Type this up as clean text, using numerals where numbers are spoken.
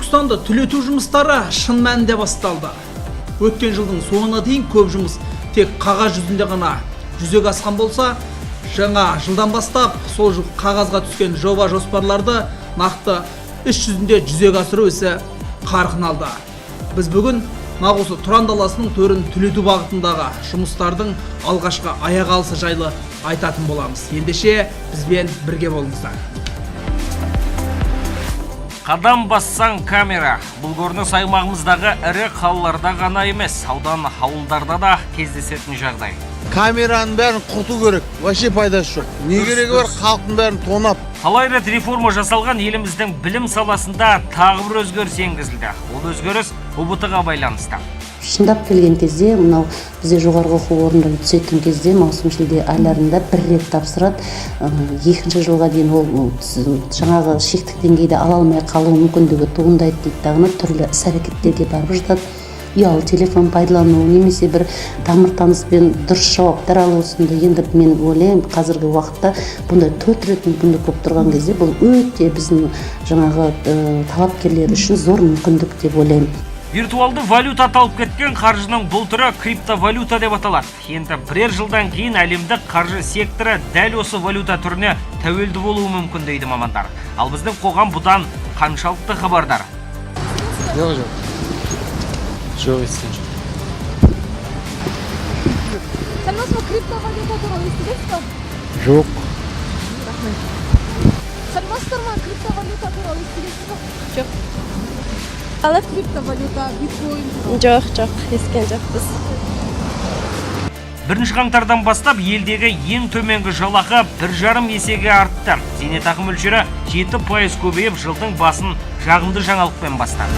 Түркістанда түлету жұмыстары шын мәнінде басталды. Өткен жылдың соңына дейін көп жұмыс тек қағаз жүзінде ғана жүзеге асқан болса, жаңа жылдан бастап сол жыл қағазға түскен жоба жоспарларды нақты іс жүзінде жүзеге асыру ісі қарқын алды. Біз бүгін нақ осы Тұран даласының төрін түлету бағытындағы жұмыстардың алғашқы аяқ алысы жайлы айтатын боламыз. Ендеше бізбен бірге болыңыздар. Қадам бассаң камера. Бұл көрініс аймағымыздағы ірі қалаларда ғана емес, аудан ауылдарда да кездесетін жағдай. Камераның бәрін құрту керек, вообще пайдасы жоқ. Не керегі бар, халықтың бәрін тонап. Талай рет реформа жасалған еліміздің білім саласында тағы бір өзгеріс енгізілді. Ол өзгеріс ұбт-ға байланысты. Шындап келген кезде, мынау бізде жоғарғы оқу орындары түсетін кезде маусым-шілде айларында бір рет тапсырады. Екінші жылға дейін ол жаңағы шектік деңгейде ала алмай қалу мүмкіндігі туындайды дейді дағыны түрлі іс-әрекеттерге барып жатады. Ұялы телефон пайдалану немесе бір тамыр-таныспен дұрыс жауаптар алу сынды. Енді мен ойлаймын, қазіргі уақытта бұндай 4 рет мүмкіндік болып тұрған кезде бұл өте біздің жаңағы талапкерлер үшін зор мүмкіндік деп ойлаймын. Виртуалды валюта аталып кеткен қаржының бұл түрі криптовалюта деп аталады. Енді бірер жылдан кейін әлемдік қаржы секторы дәл осы валюта түріне тәуелді болуы мүмкін дейді мамандар. Ал біздің қоғам бұдан қаншалықты хабардар? Жоқ естен жоқ. Сәлмәс ма криптовалюта туралы естідіңіз бе? Жоқ. Сәлмәстер ма криптовалюта туралы естідіңіз бе? Жоқ. Қалай криптовалюта, биткоин? Жоқ, естіген жоқпыз. 1 қаңтардан бастап елдегі ең төменгі жалақы 1,5 есеге артты. Зейнетақы мөлшері 7% көбейіп, жылдың басын жағымды жаңалықпен бастады.